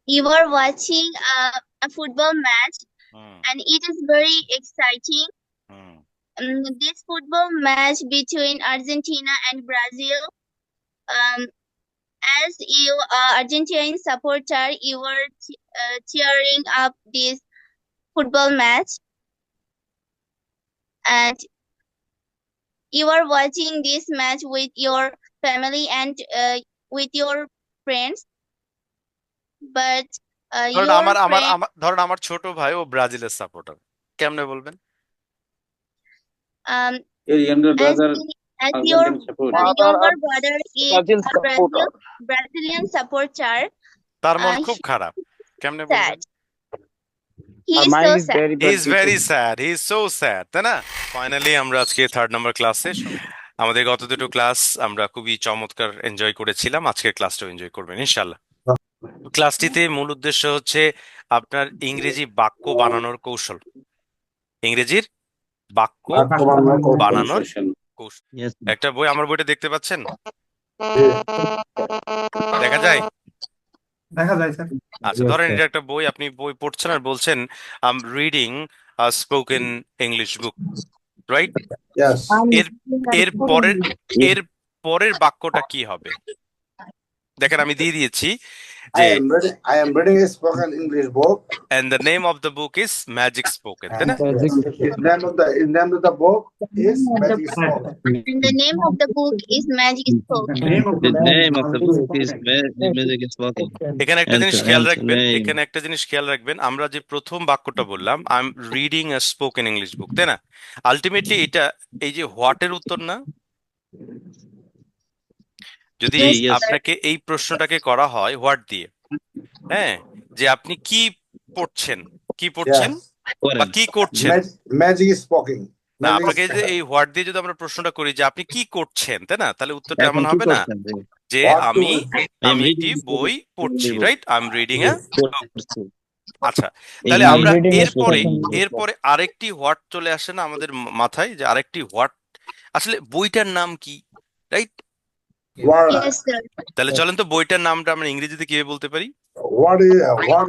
You are watching a football match, hmm and it is very exciting. Hmm This football match between Argentina and Brazil. Um, as you Argentine supporter, you were cheering up this football match, and you are watching this match with your family and with your friends. But ধরুন your আমার আমার friend, আমার ধরুন আমার ছোট ভাই ও ব্রাজিলের supporter, কেমনে বলবেন? um, Your younger as brother as your Argentine supporter. Father younger of brother is Brazil a supporter. Brazilian supporter, তার মন খুব he's খারাপ, কেমনে sad. বলবেন? He Our is so mind is sad. very he bad is due to very sad, he is so sad, তাই না? Finally আমরা আজকে থার্ড নাম্বার ক্লাসে, আমাদের গত দুটো ক্লাস আমরা খুবই চমৎকার এনজয় করেছিলাম, আজকের ক্লাসটাও এনজয় করবেন ইনশাল্লাহ। ক্লাসটিতে মূল উদ্দেশ্য হচ্ছে আপনার ইংরেজি বাক্য বানানোর কৌশল, ইংরেজির বাক্য বানানোর কৌশল। Yes. একটা বই, আমার বইটা দেখতে পাচ্ছেন? দেখা যায়? দেখা যায় স্যার। আচ্ছা, ধরেন এটা একটা বই, আপনি বই পড়ছেন আর বলছেন I am reading a spoken English book, right? Yes. এর এর পরের এর পরের বাক্যটা কি হবে? দেখেন আমি দিয়ে দিয়েছি যে I am reading a spoken English book. and the name of the book is Magic Spoken, তাই না? Name of the book is Magic Spoken. And the name of the book is Magic Spoken. The name of the book is Magic Spoken. এখানে একটা জিনিস খেয়াল রাখবেন, name. এখানে একটা জিনিস খেয়াল রাখবেন, আমরা যে প্রথম বাক্যটা বললাম I am reading a spoken English book, তাই না? আলটিমেটলি এটা এই যে হোয়াটের উত্তর না? যদি Yes, sir. আপনাকে এই প্রশ্নটাকে করা হয় হোয়াট দিয়ে, হ্যাঁ, যে আপনি কি পড়ছেন, কি পড়ছেন বা কি করছেন, Magic Spoken. না আপনাকে যে এই হোয়াট দিয়ে যদি আমরা প্রশ্নটা করি যে আপনি কি করছেন, তাই না, তাহলে উত্তরটা এমন হবে না যে আমি আমি একটি বই পড়ছি, right? I am reading a. আচ্ছা, তাহলে আমরা এরপরে আরেকটি হোয়াট চলে আসে না আমাদের মাথায়, যে আরেকটি হোয়াট, আসলে বইটার নাম কি, রাইট? Yes, sir. তাহলে চলেন তো বইটার নামটা আমরা ইংরেজিতে কিভাবে বলতে পারি? What is না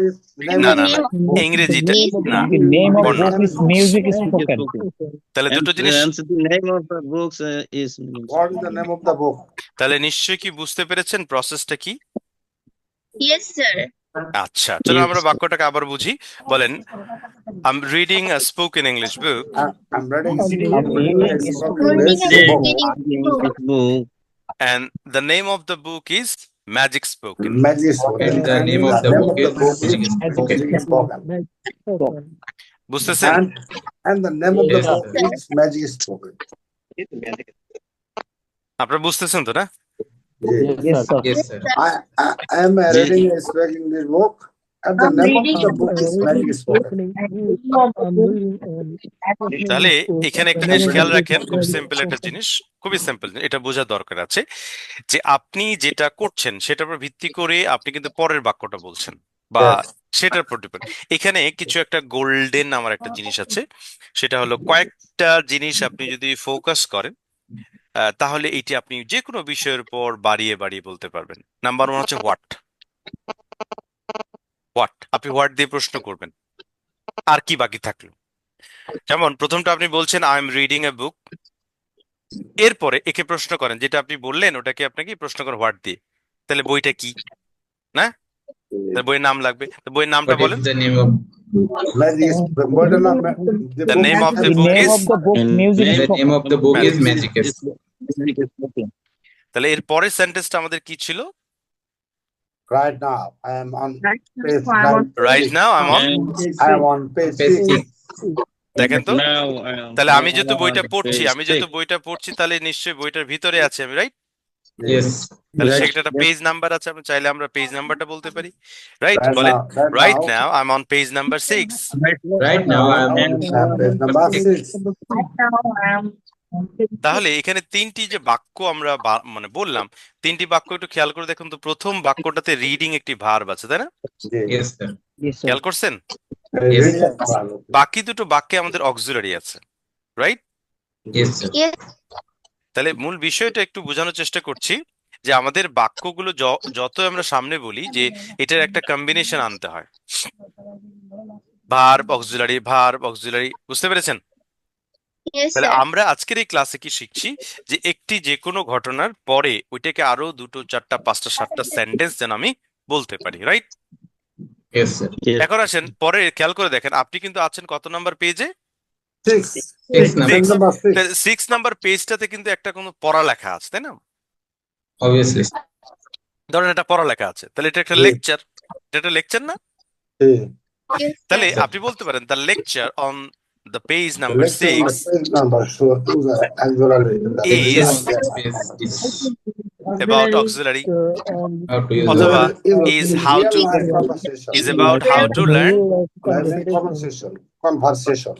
The না না, name of ইংরেজিটা is না, The name of বল না। book is Music Spoken. তাহলে দুটো জিনিস, The name of the books is. What is the name of the book? তাহলে নিশ্চয়ই কি বুঝতে পেরেছেন প্রসেসটা কি? Yes, sir. আচ্ছা, চলো আমরা বাক্যটাকে আবার বুঝি। বলেন I am reading a spoken English book I'm reading a Reading spoken a English book. book. and the name of the book is Magic Spoken. Magic Spoken. And the name of the book is Magic Spoken. বুঝতেছেন? And the name of the Yes, book sir. is Magic Spoken. আপনারা বুঝতেছেন তো না? Yes, sir. Yes, sir. I am reading a spoken English book. And the name of the book is Magic Spoken. তাহলে এখানে একটা জিনিস খেয়াল রাখেন, খুব সিম্পল একটা জিনিস, খুবই সিম্পল, এটা বোঝার দরকার আছে যে আপনি যেটা করছেন সেটার উপর ভিত্তি করে আপনি কিন্তু পরের বাক্যটা বলছেন বা সেটার উপর ডিপেন্ড। এখানে কিছু একটা গোল্ডেন আমার একটা জিনিস আছে, সেটা হলো কয়েকটা জিনিস আপনি যদি ফোকাস করেন তাহলে এইটি আপনি যে কোনো বিষয়ের উপর বাড়িয়ে বাড়িয়ে বলতে পারবেন। নাম্বার ওয়ান হচ্ছে হোয়াট। হোয়াট, আপনি হোয়াট দিয়ে প্রশ্ন করবেন, আর কি বাকি থাকলো? যেমন প্রথমটা আপনি বলছেন আই এম রিডিং এ বুক, এরপরে একে প্রশ্ন করেন, যেটা আপনি বললেন ওটাকে আপনাকে প্রশ্ন করেন হোয়াট দিয়ে, তাহলে বইটা কি, না? তাহলে বইয়ের নাম লাগবে, তো বইয়ের নামটা What বলেন। is the name of The name of the The book name is of the book Music the Spoken. name of the book is Magic Spoken. তাহলে এর পরের সেন্টেন্সটা আমাদের কি ছিল? Right now, I am on page right now I am on. I am on page Page 6. দেখেন তো, Now, তাহলে আমি যেহেতু বইটা পড়ছি, তাহলে নিশ্চয়ই বইটার ভিতরে আছে আমি, রাইট? Yes. তাহলে Right. সেটা একটা পেজ নাম্বার আছে, আমরা চাইলে আমরা পেজ নাম্বারটা বলতে পারি, রাইট? বলেন right now I am on page number 6। Right now I am on Page number 6. তাহলে এখানে তিনটি যে বাক্য আমরা মানে বললাম, তিনটি বাক্য একটু খেয়াল করে দেখুন তো। প্রথম বাক্যটাতে রিডিং একটি ভার্ব আছে, তাই না? Yes, sir. Yes, sir. খেয়াল করছেন? Yes. বাকি দুটো বাক্যে আমাদের অক্সিলারি আছে, রাইট? Yes, sir. Yes, তাহলে মূল বিষয়টা একটু বোঝানোর চেষ্টা করছি যে আমাদের বাক্যগুলো যত আমরা সামনে বলি যে এটার একটা কম্বিনেশন আনতে হয়, ভার্ব অক্সিলারি, বুঝতে পেরেছেন? Yes, তাহলে sir. আমরা আজকের এই ক্লাসে কি শিখছি যে একটি যে কোনো ঘটনার পরে ওইটাকে আরো 2, 4, 5, 7টা সেন্টেন্স যেন আমি বলতে পারি, রাইট? Yes, sir. Yes. এখন আসেন পরে খেয়াল করে দেখেন, আপনি কিন্তু আছেন কত নাম্বার পেজে? 6. Six number. Page number 6. 6 number পেজটাতে কিন্তু একটা কোনো পড়ালেখা আছে, তাই না? Obviously. ধরেন এটা পড়ালেখা আছে, তাহলে এটা একটা জি। লেকচার, এটা একটা লেকচার না? Okay. Yes, তাহলে sir. আপনি বলতে পারেন the lecture on the page The number lecture on 6 page number sure who's actually Is Is about auxiliary, how to use অথবা is how real to life conversation. is about how to learn. Learning conversation.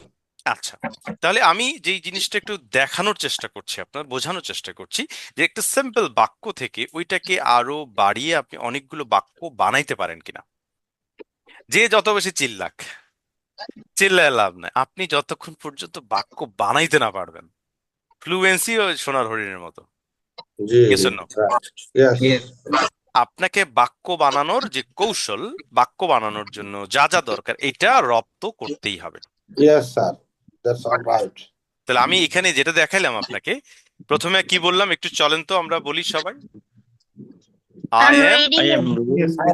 আচ্ছা, তাহলে আমি যেই জিনিসটা একটু দেখানোর চেষ্টা করছি, আপনার বোঝানোর চেষ্টা করছি যে একটা সিম্পল বাক্য থেকে ওইটাকে আরো বাড়িয়ে আপনি অনেকগুলো বাক্য বানাইতে পারেন কিনা। যে যত বেশি চিল্লায় লাভ নাই, আপনি যতক্ষণ পর্যন্ত বাক্য বানাইতে না পারবেন, ফ্লুয়েন্সি ও সোনার হরিণের মতো। Yes or no? Right. Yes. Yes. আপনাকে বাক্য বানানোর যে কৌশল, বাক্য বানানোর জন্য যা যা দরকার এটা রপ্ত করতেই হবে। Yes, sir. That's all right. তাহলে আমি এখানে যেটা দেখাইলাম আপনাকে, প্রথমে কি বললাম একটু চলেন তো আমরা বলি সবাই। I'm I am I reading am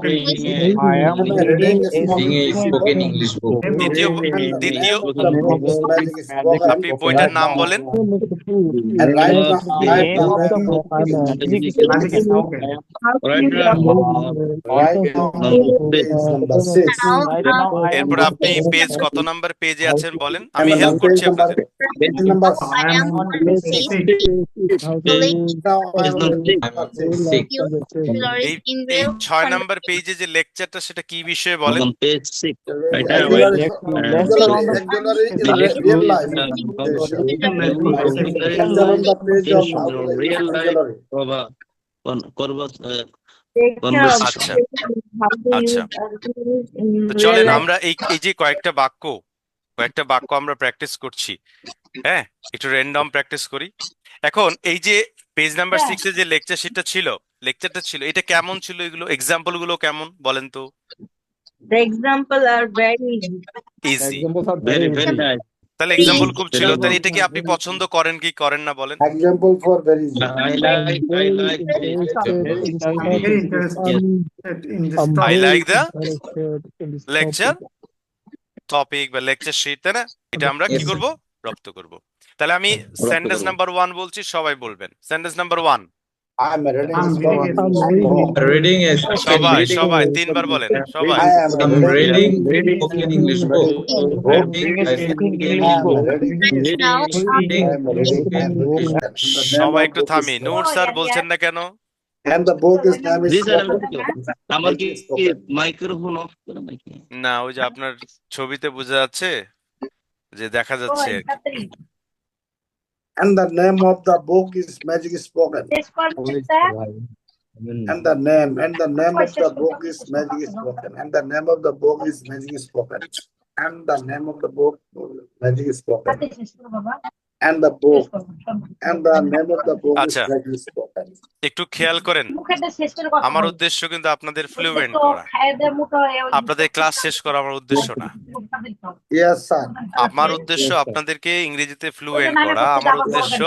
reading I am reading a Reading a spoken English book. দ্বিতীয় আপনি Magic বইটার spoken. নাম বলেন। And right now, name of the book is Magic Spoken. Right now, right now, page number 6. now. Right now I am এরপর আপনি reading page কত number পেজে আছেন বলেন, I'm আমি on হেল্প page করছি number, আপনাদের। page number I am on page page 6. How to now I'm Page on number page I'm on number 6. six. এই in এই real 6 নাম্বার পেজে যে লেকচারটা সেটা কি বিষয়ে বলেন? on page 6. Right now, Auxiliary auxiliary in real life conversation. Lecture on the page of real life auxiliary. আচ্ছা আচ্ছা, তো চলেন আমরা এই যে কয়েকটা বাক্য আমরা প্র্যাকটিস করছি, হ্যাঁ, একটু র্যান্ডম প্র্যাকটিস করি। এখন এই যে পেজ নাম্বার 6 এ যে লেকচারটা ছিল এটা কেমন ছিল, এগুলো এক্সাম্পল গুলো কেমন বলেন তো? The example are very easy, very very nice. তাহলে এক্সাম্পল খুব ছিল। তাহলে এটা কি আপনি পছন্দ করেন কি করেন না বলেন? Example for very easy. I like I like the lecture topic বা লেকচার শিট, তাই না? এটা আমরা কি Yes, করব, রপ্ত করব। তাহলে আমি সেন্টেন্স নাম্বার 1 বলছি, সবাই বলবেন sentence number 1। I'm reading a spoken সবাই 3 বার বলেন সবাই। I'm reading spoken English book. সবাই একটু থামি, নূর স্যার বলছেন না কেন? And the book is name is These are spoken. আমার কি মাইক্রোফোন অফ করে নাকি? না, ওই যে আপনার ছবিতে বোঝা যাচ্ছে যে দেখা যাচ্ছে আর কি। And the name of the book is Magic Spoken. And the name of the book is Magic Spoken. And the name of the book is Magic Spoken. And the name of the book Magic Spoken. And the book and the name of the book is আচ্ছা, Magic Spoken. একটু খেয়াল করেন, আমার উদ্দেশ্য কিন্তু আপনাদের fluent করা, আপনাদের ক্লাস শেষ করা আমার উদ্দেশ্য না। Yes, sir. আমার উদ্দেশ্য আপনাদেরকে ইংরেজিতে ফ্লুয়েন্ট করা, আমার উদ্দেশ্য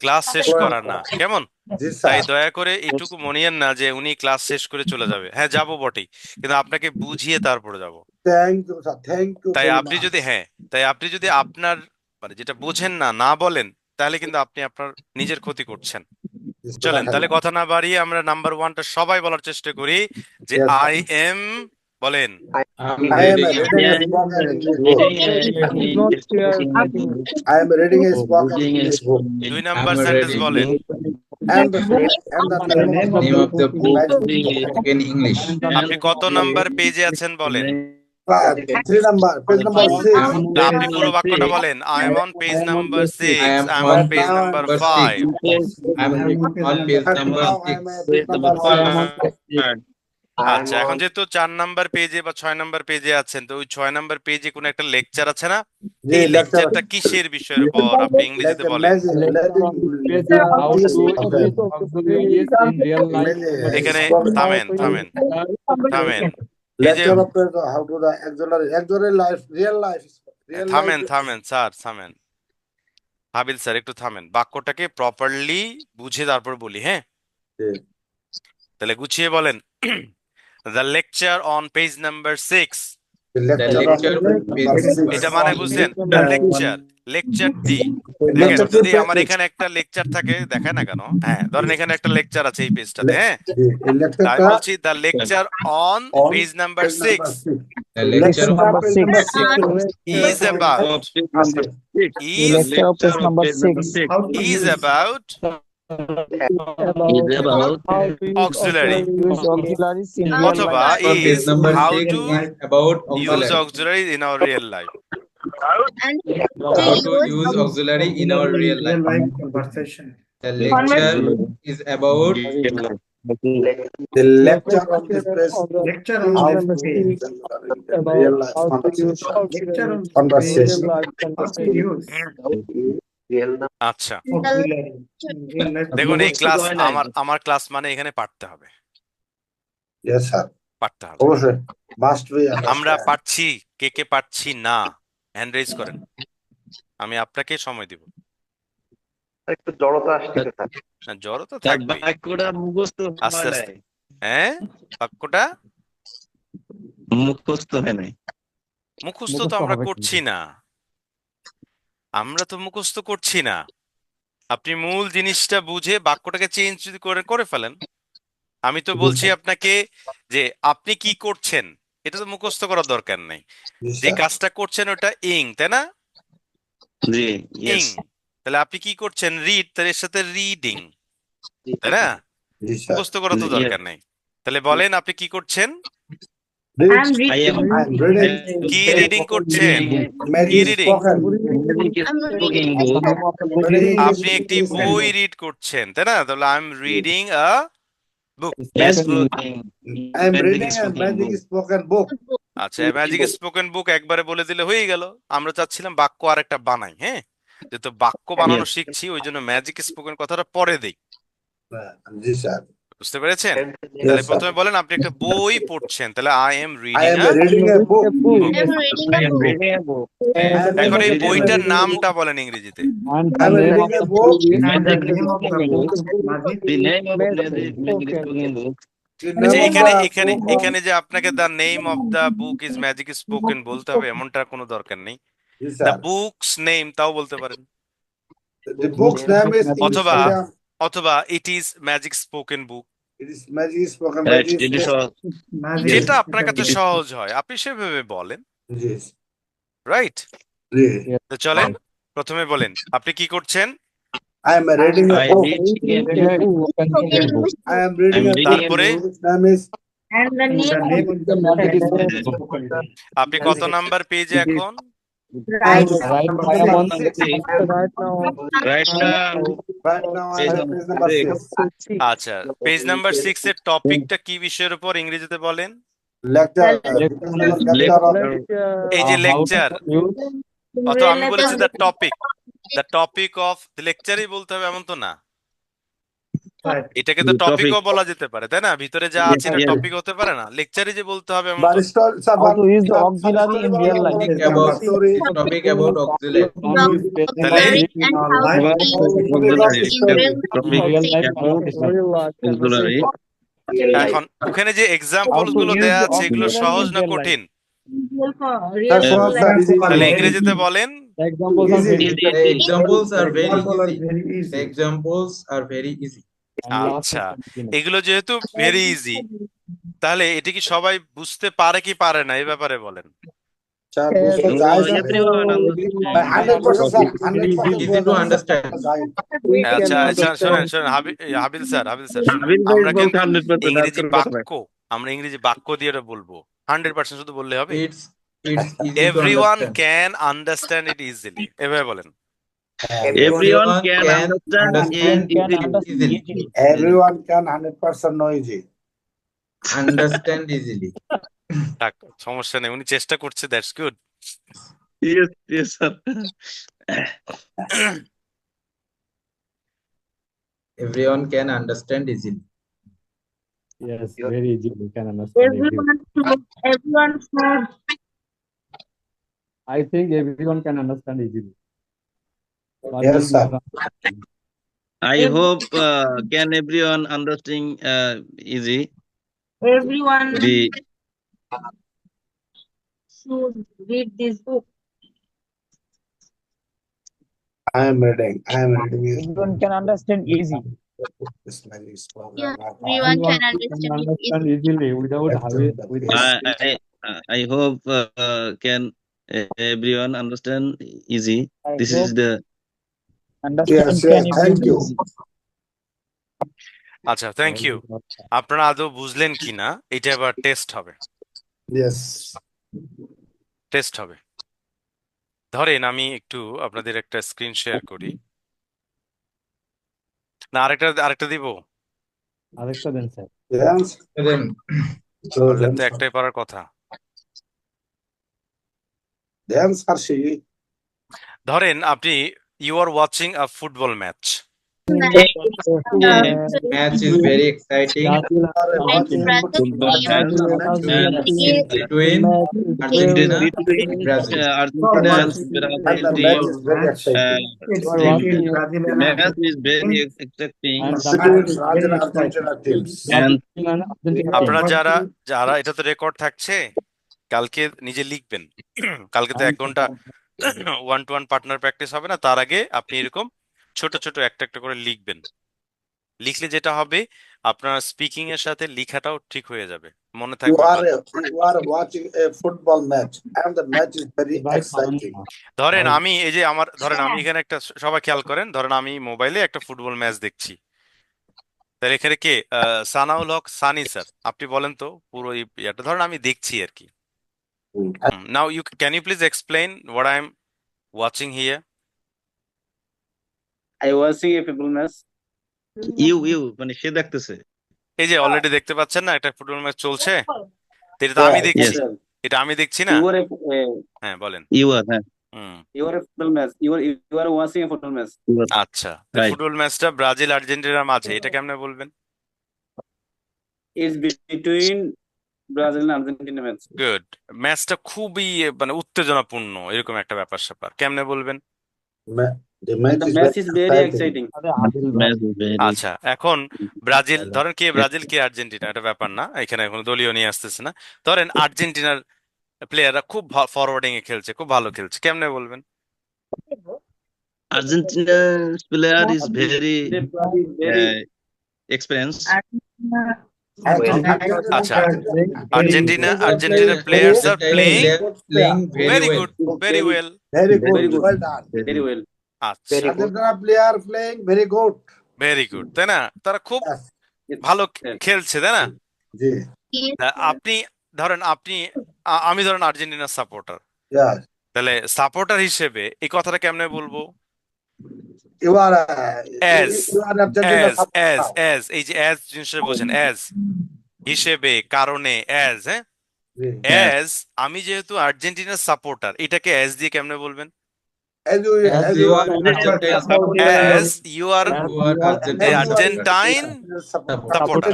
ক্লাস শেষ করা না, কেমন? Yes, তাই sir. দয়া করে এইটুকু মনিয়েন না যে উনি ক্লাস শেষ করে চলে যাবে। হ্যাঁ যাবো বটেই, কিন্তু আপনাকে বুঝিয়ে তারপরে যাব। Thank you, sir. Thank you. তাই very আপনি much. যদি আপনার মানে যেটা বোঝেন না বলেন, তাহলে কিন্তু আপনি আপনার নিজের ক্ষতি করছেন। Yes, চলেন sir. তাহলে কথা না বাড়িয়ে আমরা নাম্বার 1টা সবাই বলার চেষ্টা করি যে Yes, sir. আই এম বলেন। I'm I am reading reading a spoken English book. I am reading a spoken English book. 2 number I'm sentence reading. বলেন। And the Name of the book spoken English. আপনি কত number পেজে আছেন বলেন। 3 number, page number 6. না, আপনি পুরো বাক্যটা বলেন। I am on page number 6, I am I am on on page number 5। I'm on page number Now I 6. am at page number 5. আচ্ছা, এখন যেহেতু 4 নাম্বার পেজে বা 6 নাম্বার পেজে আছেন, তো ওই 6 নাম্বার পেজে কোনো একটা লেকচার আছে না? জি এই লেকচার লেকচারটা কিসের বিষয়ের উপর আপনি ইংরেজিতে লেকচার বলেন? Lecture on this page is how to use auxiliaries in real life এখানে conversation. থামেন এই যে lecture of how to the actually life real life থামেন স্যার, থামেন। হাবিল স্যার একটু থামেন, বাক্যটাকে প্রপারলি বুঝে তারপর বলি, হ্যাঁ? তাহলে গুছিয়ে বলেন। The lecture on page number 6। এটা মানে বুঝলেন? দ্য লেকচারটি দেখেন, যদি আমার এখানে একটা লেকচার থাকে, দেখায় না কেন? হ্যাঁ, ধরেন এখানে একটা লেকচার আছে এই পেজটাতে, হ্যাঁ? আমি বলছি the lecture on page number 6 The lecture Number of 6. is about Lecture of page number 6. is about About how to auxiliary. use auxiliaries in real অথবা life. page is number how 6 to is about use auxiliary. auxiliary in our real life. and How to use auxiliary in our real life. conversation. The lecture is about The lecture on this page Lecture on how this to page about real life how to use conversation. auxiliaries in Conversation. real life conversation. আচ্ছা, দেখুন এই class আমার class মানে এখানে পাঠতে হবে, Yes sir. পাঠতে হবে। অবশ্যই must be আমরা understand. পাচ্ছি, কে পাচ্ছি না হ্যান্ড রেজ করেন, আমি আপনাকে সময় দিব। একটু জড়তা আসছে স্যার। না, জ্বর তো থাকবে বাক্যটা মুখস্থ আস্তে হয় আস্তে। নাই, হ্যাঁ, বাক্যটা মুখস্থ হয় নাই। মুখস্থ তো আমরা করছি না, আমরা তো মুখস্থ করছি না। আপনি মূল জিনিসটা বুঝে বাক্যটাকে চেঞ্জ যদি করে ফেলেন। আমি তো বলছি আপনাকে যে আপনি কি করছেন, এটা তো মুখস্থ করার দরকার নেই। Yes, যে sir. কাজটা করছেন ওটা ইং, তাই না? জি, ইং, তাহলে আপনি কি করছেন? রিড, তাহলে এর সাথে রিডিং, তাই না? Yes, sir. মুখস্থ করা তো Yes. দরকার নেই। তাহলে বলেন আপনি কি করছেন? Read. I'm reading. I'm reading. কি রিডিং করছেন? Magic কি is reading? spoken. Reading book. Reading is আপনি একটি বই রিড করছেন, তাই না? তাহলে I am reading a book. Yes, book. I'm Magic reading a spoken magic book. spoken book. আচ্ছা, ম্যাজিক স্পোকেন বুক একবারে বলে দিলে হয়ে গেল। আমরা চাচ্ছিলাম বাক্য আর একটা বানাই, হ্যাঁ? যেহেতু বাক্য বানানো শিখছি, ওই জন্য ম্যাজিক স্পোকেন কথাটা পরে দেই। Yes, sir. বুঝতে পেরেছেন? Yes, তাহলে sir. প্রথমে বলেন আপনি একটা বই পড়ছেন, তাহলে I am I reading am reading a book. I'm reading a book. এখন এই বইটার নামটা বলেন ইংরেজিতে। And I'm the name reading of a the book. book is And the Magic name of the Spoken book. Book. The name of Magic magic spoken. spoken book. The আচ্ছা, name of এখানে the এখানে book. এখানে যে আপনাকে the name of the book is magic spoken বলতে হবে এমনটা কোনো দরকার নেই। Yes, the sir. Books name তাও বলতে পারেন, The book's name is অথবা- অথবা it is magic spoken book, it is magic spoken. Right, Magic it is spoken. all. যেটা আপনার কাছে সহজ হয় আপনি সেভাবে বলেন, Yes. রাইট? Yeah. তো চলেন প্রথমে বলেন আপনি কি করছেন। I am reading a I book. read Spoken book. I am reading I'm a reading book. a তারপরে The book's name is And the name of The Magic book. আপনি কত নাম্বার পেজে এখন? Right. Right, I am on six. right now. Right now, Right now I am page number 6. আচ্ছা, page number 6 এর টপিকটা কি বিষয়ের উপর ইংরেজিতে বলেন? Lecture. Lecture of এই যে How to লেকচার, use অথবা আমি বলেছি দ্য টপিক অফ দ্য লেকচারই বলতে হবে এমন তো না, এটাকে তো The টপিকও topic. বলা যেতে পারে, তাই না? ভিতরে যা আছে এটা Yes. টপিক হতে পারে না, লেকচারই যে বলতে হবে এমন But তো। story, sir, how to use the auxiliary in real life. about story. topic about auxiliary. Vocabulary and how to use in real Topic Real life about real life auxiliary. এখন ওখানে যে এক্সাম্পল গুলো use দেয়া the আছে এগুলো auxiliary সহজ in না real life. কঠিন? Real That's one of the easy তাহলে one. ইংরেজিতে বলেন। The examples are Easy. very The examples are very Very easy. easy. The examples are very easy. আচ্ছা, এগুলো যেহেতু ভেরি ইজি, তাহলে এটা কি সবাই বুঝতে পারে কি পারে না এই ব্যাপারে বলেন। Sir, বুঝতে চাই, sir. Everyone 100%, sir. 100% Easy to understand. We can আচ্ছা আচ্ছা, শোনেন understand. হাবিল স্যার শুনুন, Habil bhai আমরা কিন্তু বলতে 100% ইংরেজি আপনার কথা বাক্য আমরা ইংরেজি বাক্য দিয়ে এটা বলবো, 100% শুধু বললে হবে? It's easy to everyone understand. Can understand it easily, এভাবে বলেন। Everyone can understand understand it easily. easily. Everyone can 100% know easy. understand easily. থাক, সমস্যা নেই, উনি চেষ্টা করছে, that's good. Yes, yes, sir. Everyone can understand easily. Yes, very easy. We can understand everyone. Everyone should. I think everyone can understand easily. Yes, sir. I hope can everyone understand easy Everyone the should read this book. I am reading. Everyone can understand easy. This magic is Yeah, spoken. everyone can Everyone can understand it understand easily. easily without having with I hope can everyone understand easy. This is the Yes, yes. Thank you. আচ্ছা, thank you. আপনারা আদৌ বুঝলেন কিনা এটা এবার test হবে, Yes. Test হবে। ধরেন আমি একটু আপনাদের একটা স্ক্রিন শেয়ার করি, না আরেকটা দিব, আরেকটা দেন স্যার। Yes. Then করলে তো একটাই পারার কথা। Then, Sarshi. ধরেন আপনি you are watching a football match, match is very exciting Watching football match between Argentina and Brazil. Argentina and Brazil and the match is very exciting. the match is very exciting And Brazil and Argentina teams. and আপনারা যারা যারা এটা তো record থাকছে, কালকে নিজে লিখবেন। কালকে তো 1 ঘন্টা 1-to-1 পার্টনার প্র্যাকটিস হবে না, তার আগে আপনি এরকম ছোট ছোট একটা করে লিখবেন। লিখলে যেটা হবে, আপনার স্পিকিং এর সাথে লেখাটাও ঠিক হয়ে যাবে, মনে You থাকবে ভালো। you are watching a football match and the match is very exciting. ধরেন আমি এই যে ধরেন আমি এখানে একটা, সবাই খেয়াল করেন, ধরেন আমি মোবাইলে একটা ফুটবল ম্যাচ দেখছি, তাহলে এখানে কে সানাউল হক সানি স্যার, আপনি বলেন তো পুরো এটা ধরেন আমি দেখছি আর কি। Now can you please explain what I am watching here? I was watching a football match. you মানে সে দেখতেছে। এই যে অলরেডি দেখতে পাচ্ছেন না, একটা ফুটবল ম্যাচ চলছে, তো এটা তো আমি দেখছি, Yes, sir. এটা আমি দেখছি না। You were হ্যাঁ বলেন। You are হ্যাঁ you were a football match. You are watching a football match. আচ্ছা, Right. ফুটবল ম্যাচটা ব্রাজিল আর্জেন্টিনার মাঝে, এটা কেমনে বলবেন? It's between Brazil and Argentina match. Good. ম্যাচটা খুবই মানে উত্তেজনাপূর্ণ, এরকম একটা ব্যাপার স্যাপার, কেমনে বলবেন? The match The is match very is very exciting. exciting. match is very আচ্ছা, এখন ব্রাজিল ধরেন, কে ব্রাজিল কে আর্জেন্টিনা এটা ব্যাপার না, এখানে কোনো দলীয় নিয়ে আসতেছে না। ধরেন আর্জেন্টিনার প্লেয়াররা খুব ফরওয়ার্ডিং এ খেলছে, খুব ভালো খেলছে, কেমনে বলবেন? Argentina's player is very Very experienced. আচ্ছা, Argentina players are playing playing very very good, well. Very well. Very good. Very good. Well done. very well. আচ্ছা, Argentina player playing very good. Very good, তাই না? তারা খুব Yes. ভালো Yes. খেলছে, তাই না? Ji. Yes, তা আপনি ধরেন আমি ধরেন আর্জেন্টিনার সাপোর্টার, Yeah. তাহলে সাপোর্টার হিসেবে এই কথাটা কেমনে বলবো? You are As, you are Argentina supporter. as এই যে as জিনিসটা বোঝেন, as হিসেবে, কারণে, as হ্যাঁ, Ji. as আমি যেহেতু আর্জেন্টিনার সাপোর্টার, এটাকে as দিয়ে কেমনে বলবেন? As you are Argentina supporter. As you are You are Argentine supporter.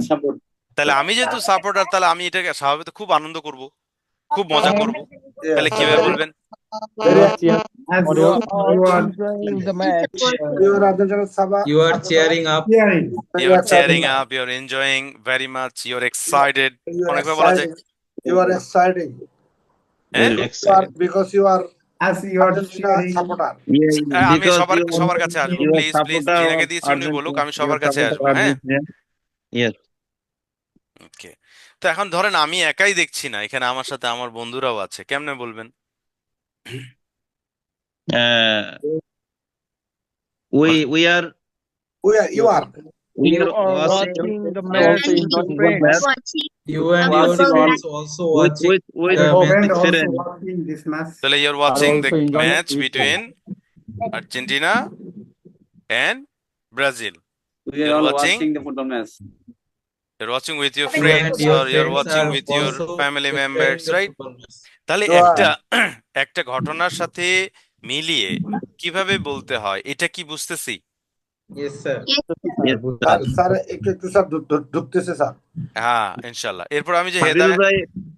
Support. তাহলে আমি যেহেতু সাপোর্টার, তাহলে আমি এটাকে স্বাভাবিক খুব আনন্দ করব, খুব মজা করব, তাহলে কিভাবে বলবেন? You are Argentina supporter. You are cheering up. You are cheering up, you are enjoying very much, you are excited, অনেকভাবে বলা যায়। You are exciting. হ্যাঁ, Very You are excited. because you are Argentina supporter. আমি Because সবার কাছে আসবো, you are please please, supporter জিনাকে of দিয়েছি উনি বলুক, আমি Argentina, সবার you are কাছে supporter আসবো। of হ্যাঁ, Argentina. Yes. ওকে। তো এখন ধরেন আমি একাই দেখছি না, এখানে আমার সাথে আমার বন্ধুরাও আছে, কেমনে বলবেন? We are You are. watching the match with your friends. watching You and Our your football friends also watching with the match. friends. তাহলে you are watching the also enjoying match with between Argentina and Brazil. We You are are all watching? watching the football match. You're watching with your You and friends your or you're friends watching are with your also family enjoying members, the right? football match. তাহলে Sure. একটা ঘটনার সাথে মিলিয়ে কিভাবে বলতে হয় এটা কি বুঝতেছি? Yes, sir. Yes, Yes, sir sir. Sir একটু স্যার ঢুকতেছে স্যার। হ্যাঁ, ইনশাল্লাহ। এরপর আমি যে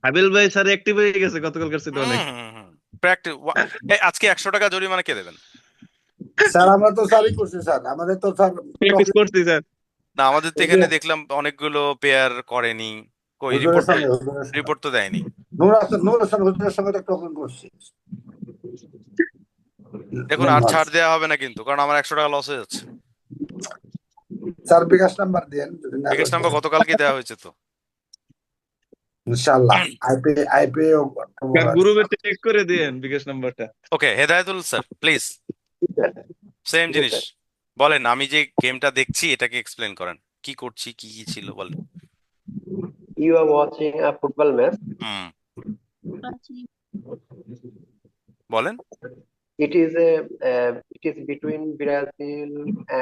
হাবিল ভাই স্যার অ্যাক্টিভ হয়ে গেছে গতকালকার চেয়ে অনেক। প্র্যাকটিস আজকে 100 টাকা জরিমানা কে দেবেন? স্যার আমরা তো স্যারই করছি স্যার, আমাদের তো স্যার প্র্যাকটিস করছি স্যার। না, আমাদের তো এখানে দেখলাম অনেকগুলো পেয়ার করেনি, কই হুজুরের সঙ্গে রিপোর্ট তো দেয়নি। নূর হাসান হুজুরের সঙ্গে তো টোকেন করছি। দেখুন, আর ছাড় দেওয়া হবে না কিন্তু, কারণ আমার 100 টাকা লস হয়ে যাচ্ছে। স্যার বিকাশ নাম্বার দেন, যদি না বিকাশ নাম্বার গতকালকে দেওয়া হয়েছে তো ইনশাআল্লাহ। আইপি গ্রুপে চেক করে দেন বিকাশ নাম্বারটা। ওকে, হেদায়েতুল স্যার প্লিজ সেম জিনিস বলেন। আমি যে গেমটা দেখছি এটাকে এক্সপ্লেন করেন, কি করছি, কি কি ছিল বলেন। You are watching a football match. বলেন। It is between Brazil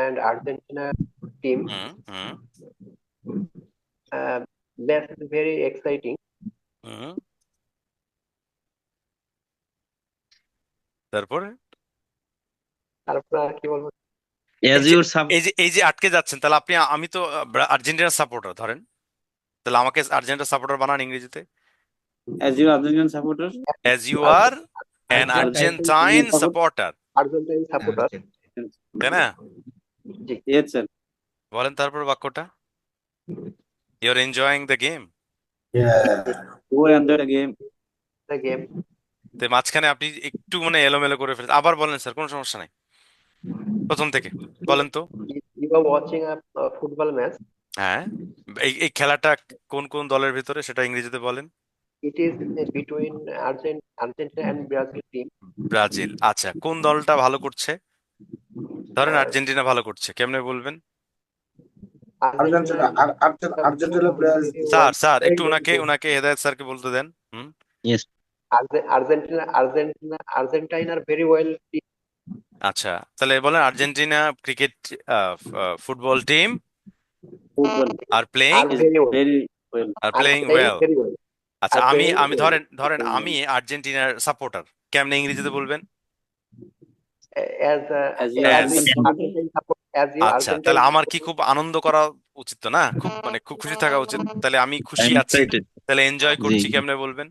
and Argentina team. That is very exciting. তারপরে কি বলবো, এই যে আটকে যাচ্ছেন, তাহলে আপনি, আমি তো আর্জেন্টিনার সাপোর্টার ধরেন, তাহলে আমাকে আর্জেন্টিনার সাপোর্টার বানান ইংরেজিতে। As you Argentinian supporter. As you are an Argentine supporter. Argentine supporter. তাই না? Yes, sir. বলেন তারপর বাক্যটা। You're enjoying the game. Go under the game. The game. তো মাঝখানে আপনি একটু মানে এলোমেলো করে ফেলেছেন, আবার বলেন স্যার, কোনো সমস্যা নাই, প্রথম থেকে বলেন তো। You are watching a football match. হ্যাঁ, এই খেলাটা কোন কোন দলের ভিতরে সেটা ইংরেজিতে বলেন। It is between Argentina and Brazil team. Brazil. আচ্ছা, কোন দলটা ভালো করছে? ধরেন আর্জেন্টিনা ভালো করছে, কেমনে বলবেন? Argentina player. স্যার একটু উনাকে হেদায়েত স্যারকে বলতে দেন। Yes. Argentina are very well team. আচ্ছা, তাহলে বলেন Argentina cricket football team are playing well. আচ্ছা, আমি ধরেন আমি আর্জেন্টিনার সাপোর্টার, কেমনে ইংরেজিতে বলবেন? আচ্ছা, তাহলে আমার কি খুব আনন্দ করা উচিত তো না, খুব খুশি থাকা উচিত। তাহলে আমি খুশি আছি, তাহলে এনজয় করছি কেমনে বলবেন?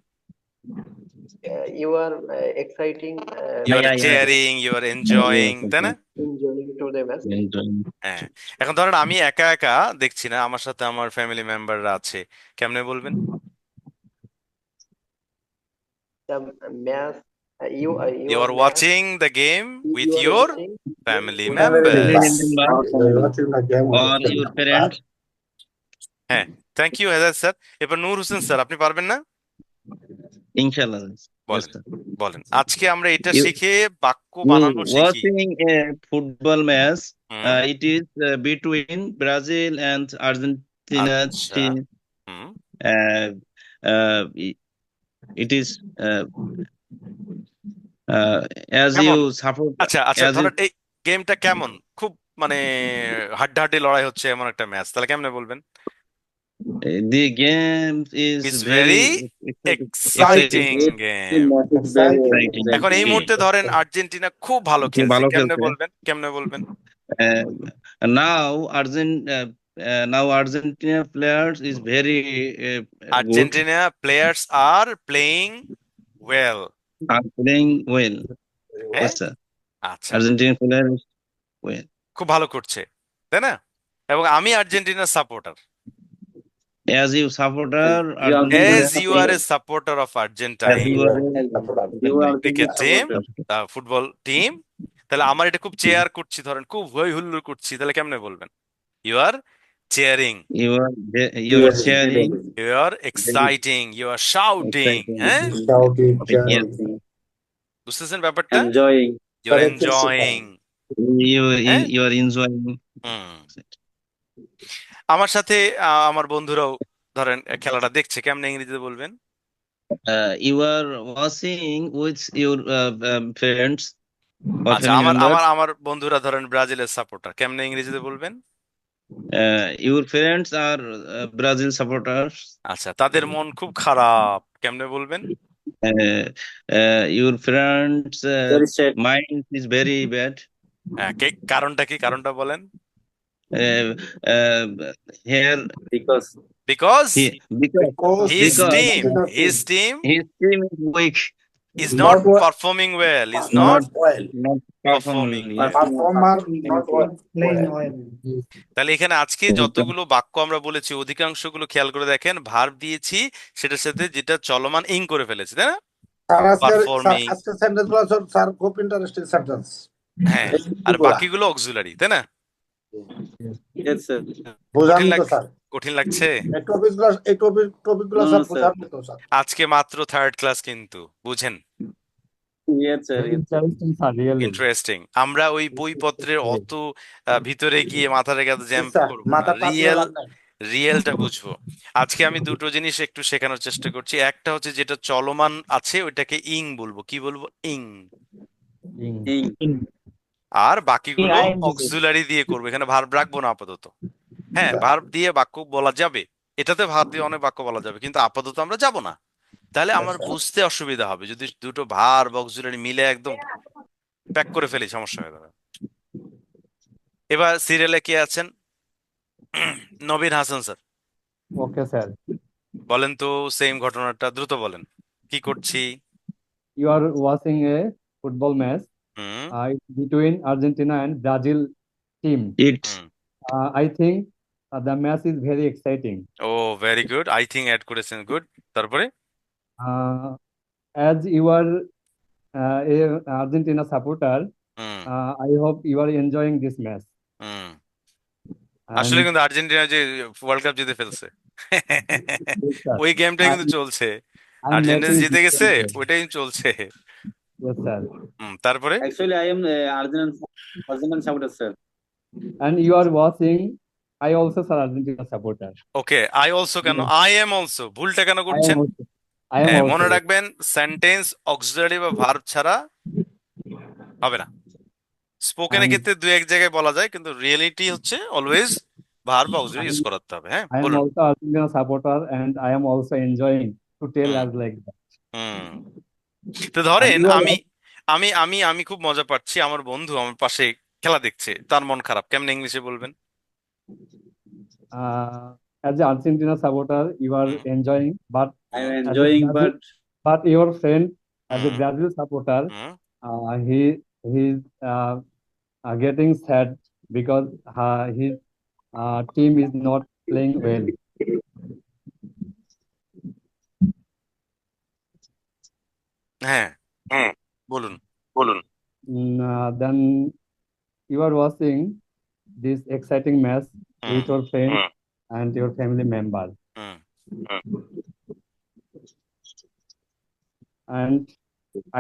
You are exciting. You are cheering, you are enjoying, তাই না? Enjoying to the match. হ্যাঁ, এখন ধরেন আমি একা একা দেখছি না, আমার সাথে আমার ফ্যামিলি মেম্বাররা আছে, কেমনে বলবেন? The match. You are watching the game with your family members. Or your parents. হ্যাঁ, থ্যাংক ইউ হেদায়েত স্যার। এবার নূর হোসেন স্যার, আপনি পারবেন না? ইনশাআল্লাহ। বলেন। আজকে আমরা এটা শিখে বাক্য বানানো শিখি। Watching a football match. It is between Brazil and Argentina team. It is as you support. আচ্ছা, ধরেন এই গেমটা কেমন, খুব মানে হাড্ডাহাড্ডি লড়াই হচ্ছে এমন একটা ম্যাচ, তাহলে কেমনে বলবেন? The game is very exciting game. এখন এই মুহূর্তে ধরেন আর্জেন্টিনা খুব ভালো খেলছে, কেমনে বলবেন? Now Argentina players is very Argentina players are playing well. Yes, sir. আচ্ছা, Argentina players well. খুব ভালো করছে, তাই না? এবং আমি আর্জেন্টিনার supporter. As you are a supporter of Argentine cricket team, football team, তাহলে আমার এটা খুব চেয়ার করছি, ধরেন খুব হই হুল্লোড় করছি, তাহলে কেমনে বলবেন? You are cheering. You are cheering. You are exciting. You are shouting. হ্যাঁ, বুঝতেছেন ব্যাপারটা? Enjoying. You are enjoying. You are enjoying. আমার সাথে আমার বন্ধুরাও ধরেন খেলাটা দেখছে, কেমনে ইংরেজিতে বলবেন? You are watching with your friends. আচ্ছা, আমার বন্ধুরা ধরেন ব্রাজিলের সাপোর্টার, কেমনে ইংরেজিতে বলবেন? Your parents are Brazil supporters. আচ্ছা, তাদের মন খুব খারাপ, কেমনে বলবেন? Uh, your parents' Very sad. mind is very bad. হ্যাঁ, কারণটা কি? কারণটা বলেন। Uh, uh, here Because because because his because team his team is weak, is not Not well. performing well, is not not Well. not performing performing. well. Performer not well. তাহলে এখানে আজকে যতগুলো বাক্য আমরা বলেছি অধিকাংশগুলো খেয়াল করে দেখেন ভার্ব দিয়েছি, সেটার সাথে যেটা চলমান ইং করে ফেলেছি, তাই না? Performing. আজকে সেন্টেন্স গুলো সব স্যার খুব ইন্টারেস্টিং সেন্টেন্স। হ্যাঁ, আর বাকিগুলো অক্সিলারি, তাই না? yes, sir. বোঝান তো স্যার, কঠিন লাগছে? এই টপিক গুলো No, স্যার sir. বোঝান তো স্যার। আজকে মাত্র থার্ড ক্লাস কিন্তু, বুঝেন? Yes, sir. Yes. Interesting, sir, really. Interesting. আমরা ওই বইপত্রের অত ভিতরে গিয়ে মাথা রেখে জ্যাম করবো না, মাথা রিয়েলটা বুঝবো। আজকে আমি দুটো জিনিস একটু শেখানোর চেষ্টা করছি। একটা হচ্ছে যেটা চলমান আছে ওইটাকে ইং বলবো। কি বলবো? ইং। আর বাকিগুলো অক্সিলারি দিয়ে করবো, এখানে ভার্ব রাখবো না আপাতত। হ্যাঁ, ভার্ব দিয়ে বাক্য বলা যাবে, এটাতে ভার্ব দিয়ে অনেক বাক্য বলা যাবে, কিন্তু আপাতত আমরা যাব না। তাহলে আমার বুঝতে অসুবিধা হবে যদি দুটো ভার্ব অক্সিলারি মিলে একদম প্যাক করে ফেলি, সমস্যা হয়ে যাবে। এবার সিরিয়ালে কে আছেন? নবীন হাসান স্যার, Okay, sir. বলেন তো সেম ঘটনাটা দ্রুত বলেন। কি করছি? You are watching a football match between Argentina and Brazil team. It's I think the match is very exciting. Oh very good, I think add করেছেন, গুড। তারপরে As you are a Argentina supporter, I hope you are enjoying this match. আসলে কিন্তু Argentina যে world cup জিতে ফেলছে ওই গেমটাই কিন্তু চলছে, আর্জেন্টিনা জিতে গেছে ওইটাই চলছে। Yes, sir. তারপরে Actually, I am Argentine supporter, sir. And you are watching. I also sir Argentina supporter. Okay, I also কেন? আই এম অলসো, ভুলটা কেন I করছেন? am also. I am হ্যাঁ, also. মনে রাখবেন সেন্টেন্স অক্সিলারি বা verb ছাড়া হবে না। স্পোকেনের ক্ষেত্রে দু এক জায়গায় বলা যায়, কিন্তু রিয়েলিটি হচ্ছে অলওয়েজ ভার্ব অক্সিলারি ইউজ করতে হবে। হ্যাঁ, I am বলুন। also Argentina supporter and I am also enjoying to tell us like that. তো ধরেন And you are আমি আমি আমি আমি খুব মজা পাচ্ছি, আমার বন্ধু আমার পাশে খেলা দেখছে, তার মন খারাপ, কেমনে ইংলিশে বলবেন? as an Argentina supporter, you are enjoying, but I am as a enjoying, Brazil- but your friend as a Brazil supporter, he's getting sad because his team is not playing well. হ্যাঁ, বলুন। Then you are watching this exciting match with your friend and your family member. And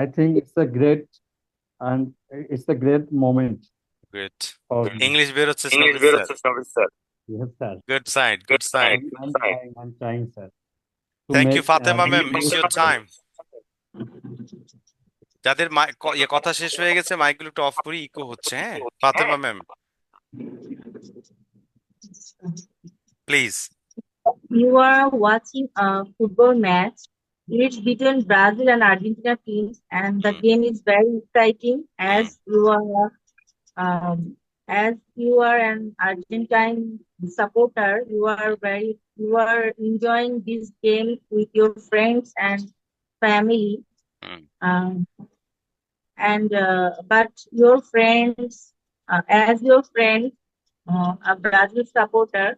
I think it's a great moment. Good. for English বের হচ্ছে স্যার। Yes, sir. Good side, good side. I'm trying, sir. to thank you make, Fatema ma'am, English it's your time. যাদের কথা শেষ হয়ে গেছে মাইকগুলো একটু of করি, ইকো হচ্ছে। হ্যাঁ, Fatema ma'am please. You are watching a football match. It's between Brazil and Argentina teams, and the game is very exciting. As you are an Argentine supporter, you are enjoying this game with your friends and family. But your friends, as your friend, a Brazil supporter,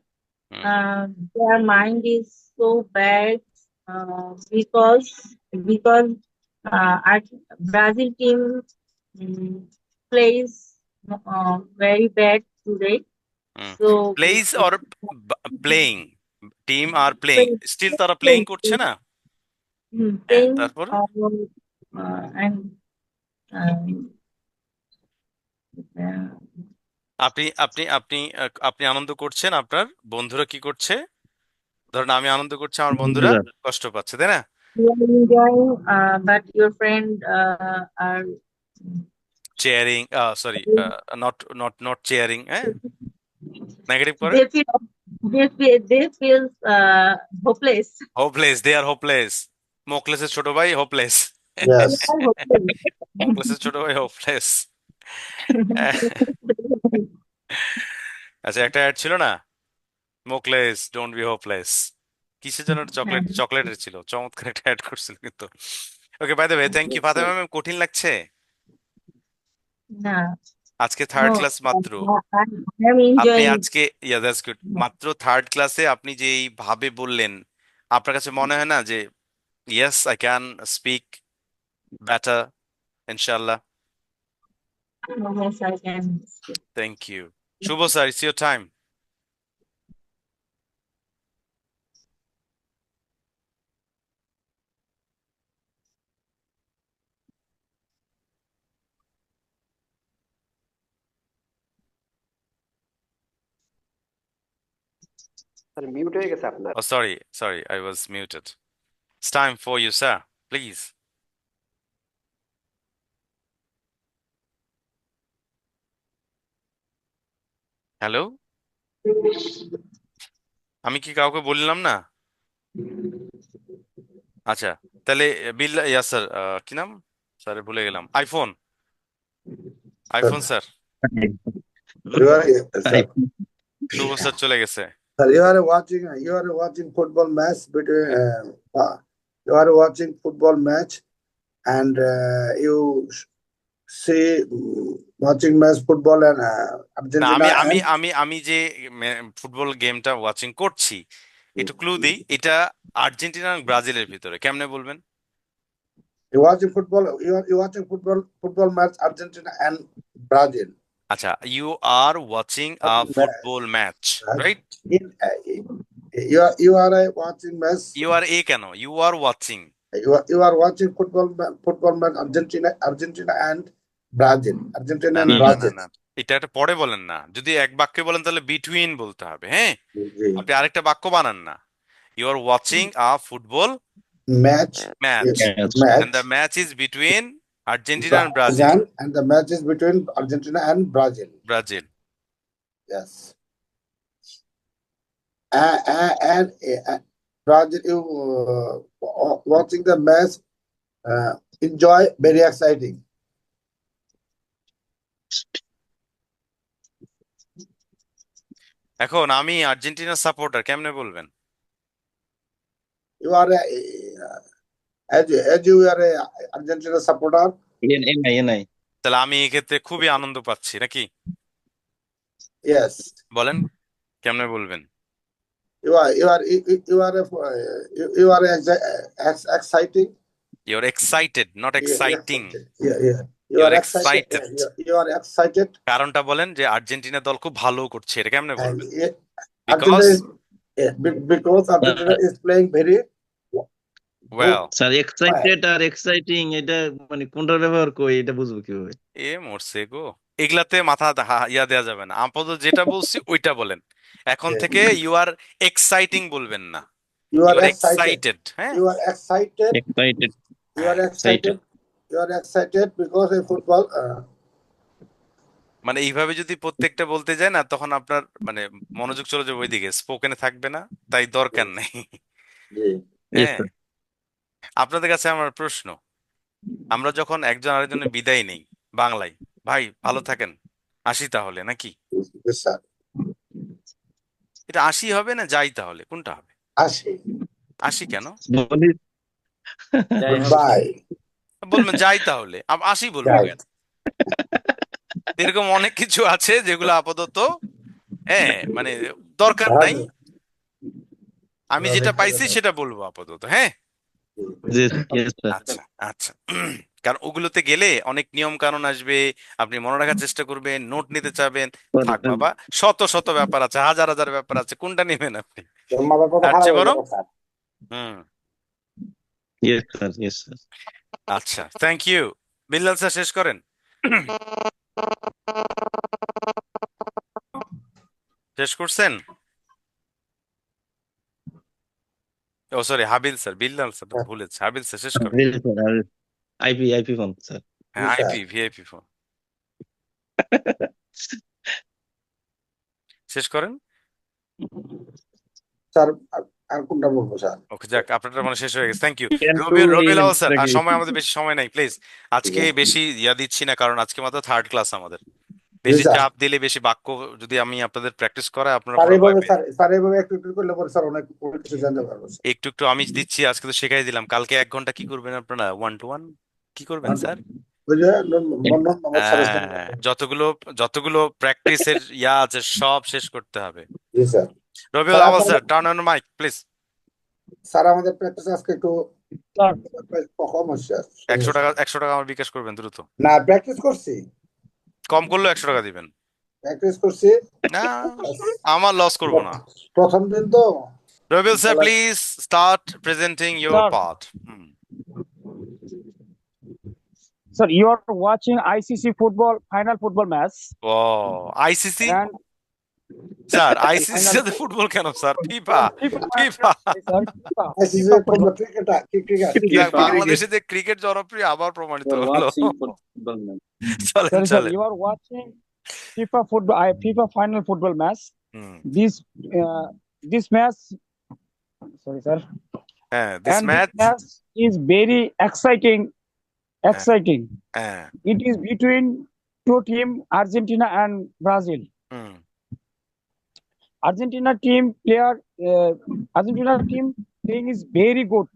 their mind is so bad because our Brazil team plays very bad today. So plays or playing, team are playing, still তারা playing করছে না। playing তারপর and আপনি আপনি আপনি আপনি আনন্দ করছেন, আপনার বন্ধুরা কি করছে? ধরেন আমি আনন্দ করছি, আমার বন্ধুরা কষ্ট পাচ্ছে, তাই না? you are enjoying, but your friend are cheering, sorry, not cheering. হ্যাঁ, নেগেটিভ করে they feel hopeless. Hopeless, they are hopeless. মোকলেসের ছোট ভাই hopeless. Yes. They are hopeless. মোকলেসের ছোট ভাই হোপলেস। আচ্ছা, একটা অ্যাড ছিল না, মোকলেস ডোন্ট বি হোপলেস, কিসের জন্য চকলেটের ছিল, চমৎকার একটা অ্যাড করছিল কিন্তু। Okay, by the way, thank you Fatema ma'am. কঠিন লাগছে No, আজকে? থার্ড no, ক্লাস মাত্র I am আপনি enjoying. আজকে, ইয়া দ্যাটস গুড, মাত্র থার্ড ক্লাসে আপনি যেই ভাবে বললেন, আপনার কাছে মনে হয় না যে yes I can speak better ইনশাআল্লাহ? Yes, I can. Thank you. Shubho sir, it's your time. Sir mute হয়ে গেছে আপনার। Oh, sorry, I was muted. It's time for you, sir. Please. Hello, আমি কি কাউকে বললাম না? আচ্ছা, তাহলে বিল্লা, ইয়া স্যার, কি নাম স্যার, ভুলে গেলাম। IPhone sir. You are, sir, Shubho sir চলে গেছে। sir, you are watching football match between, you are watching football match and you see watching match football and না, Argentina আমি and আমি আমি যে ফুটবল গেমটা ওয়াচিং করছি, একটু ক্লু দিই, এটা আর্জেন্টিনা আর ব্রাজিলের ভিতরে, কেমনে বলবেন? you watching football match Argentina and Brazil. আচ্ছা, you are watching a Watching football match, right? you are watching match. You are a কেন, you are watching. You are watching football match Argentina and Brazil. Argentina না and না না না Brazil. না, এটা একটা পরে বলেন না। যদি এক বাক্যে বলেন তাহলে বিটুইন বলতে হবে। হ্যাঁ, জি। আপনি আরেকটা বাক্য বানান না। You are watching a football Match. Match, Match. and the match is between Argentina and Brazil. And the match is between Argentina and Brazil. Brazil. Yes. And Brazil, you watching the match, enjoy, very exciting. এখন আমি আর্জেন্টিনার supporter, কেমনে বলবেন? You are as you are a Argentina supporter. NI. তাহলে আমি এই ক্ষেত্রে খুবই আনন্দ পাচ্ছি নাকি? Yes. বলেন কেমনে বলবেন? You are exciting. You're excited, not exciting. Yeah. You're excited. You are excited. কারণটা বলেন যে আর্জেন্টিনা দল খুব ভালো করছে, এটা কেমনে বলবেন? Because Argentina is playing very well. Sir excited আর এক্সাইটিং এটা মানে কোনটার ব্যবহার কই, এটা বুঝবো কিভাবে? এ মরছে গো, এগুলাতে মাথা ইয়া দেওয়া যাবে না। আপাতত যেটা বলছি ওইটা বলেন। এখন থেকে ইউ আর এক্সাইটিং বলবেন না, you are এক্সাইটেড। হ্যাঁ, you are excited. You are excited because of football. মানে এইভাবে যদি প্রত্যেকটা বলতে যায় না, তখন আপনার মানে মনোযোগ চলে যাবে ওইদিকে, স্পোকেনে থাকবে না, তাই দরকার নেই। হ্যাঁ, আপনাদের কাছে আমার প্রশ্ন, আমরা যখন একজন আরেকজনের বিদায় নেই বাংলায়, ভাই ভালো থাকেন, আসি তাহলে নাকি? এটা আসি হবে না যাই তাহলে, কোনটা হবে? আসি কেন বলবেন? যাই তাহলে, আসি বলবো কেন? এরকম অনেক কিছু আছে যেগুলো আপাতত মানে দরকার নাই, আমি যেটা পাইছি সেটা বলবো আপাতত। হ্যাঁ, আচ্ছা আচ্ছা। কারণ ওগুলোতে গেলে অনেক নিয়ম কানুন আসবে, আপনি মনে রাখার চেষ্টা করবেন, নোট নিতে চাবেন, থাক বাবা, শত শত ব্যাপার আছে, হাজার হাজার ব্যাপার আছে, কোনটা নেবেন আপনি? তার চেয়ে বরং আচ্ছা, থ্যাংক ইউ। বিল্লাল স্যার শেষ করেন। শেষ করছেন? ও sorry, Habil sir, Billal sir তো ভুলেছে, হাবিল স্যার শেষ করেন। IP phone sir. হ্যাঁ, ভিআইপি ফোন। শেষ করেন। স্যার আর কোনটা বলবো স্যার? ওকে, যাক, আপনারটা মানে শেষ হয়ে গেছে। Thank you. Can Robiul do Awal sir, আর again. সময় আমাদের বেশি সময় নাই, প্লিজ। আজকে বেশি দিচ্ছি না, কারণ আজকে মাত্র থার্ড ক্লাস আমাদের। জি বেশি স্যার। চাপ দিলে, বেশি বাক্য যদি আমি আপনাদের প্র্যাকটিস করাই, আপনারা স্যার পুরো ভয় এইভাবে পেয়ে স্যার স্যার এইভাবে একটু একটু করলে পরে স্যার অনেক অনেক কিছু জানতে পারবো স্যার। একটু একটু আমি দিচ্ছি, আজকে তো শেখাই দিলাম। কালকে 1 ঘন্টা কি করবেন আপনারা? 1 to 1 কি করবেন স্যার? ওই যে মোহাম্মদ স্যারের সাথে। যতগুলো প্র্যাকটিসের আছে সব শেষ করতে হবে। জি স্যার। রবিউল স্যার আওয়াল আপনাদের sir, turn on mic please. Sir আমাদের প্র্যাকটিস আজকে একটু কম হচ্ছে। 100 টাকা আমার বিকাশ করবেন দ্রুত। না প্র্যাকটিস করছি, কম করলেও 100 টাকা দিবেন। প্র্যাকটিস করছি। না, আমার লস করবো না। প্রথম দিন তো। Robiul sir, please start presenting your Sir. Part. Sir, you are watching ICC football final football match, oh ICC and sir, ICC সাথে ফুটবল কেন sir? FIFA FIFA FIFA sir, ICC football. যাক, বাংলাদেশে যে ক্রিকেট জনপ্রিয় আবার প্রমাণিত You are হলো। watching football match. চলেন Sorry, sir, চলেন। you are watching FIFA football, FIFA final football match. Hmm, This match, sorry, sir, হ্যাঁ, this and match, this match is very exciting. হ্যাঁ, It is between two team, Argentina and Brazil. Hmm, Argentina team playing is very good.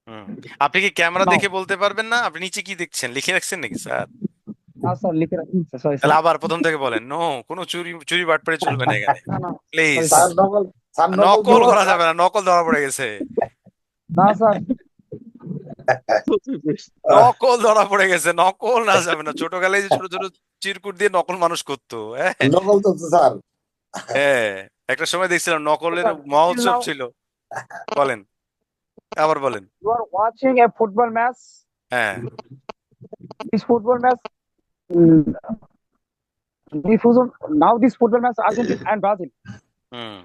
হুম। আপনি কি camera Now, দেখে বলতে পারবেন না? আপনি নিচে কি দেখছেন? লিখে রাখছেন নাকি স্যার? sir, লিখে রাখুন, sorry, sir. তাহলে আবার প্রথম থেকে বলেন। নো, কোনো চুরি বাটপারি চলবে না এখানে, না, প্লিজ। স্যার নকল করা যাবে না, নকল ধরা পড়ে গেছে। না, sir. নকল ধরা পড়ে গেছে, নকল না যাবে না। ছোটবেলায় যে ছোট ছোট চিরকুট দিয়ে নকল মানুষ করতো, হ্যাঁ নকল তো স্যার। হ্যাঁ, একটা সময় দেখছিলাম নকলের মহোৎসব ছিল। বলেন, আবার বলেন। You are watching a football match. হ্যাঁ, This football match, this football match, Argentina and Brazil. Hmm,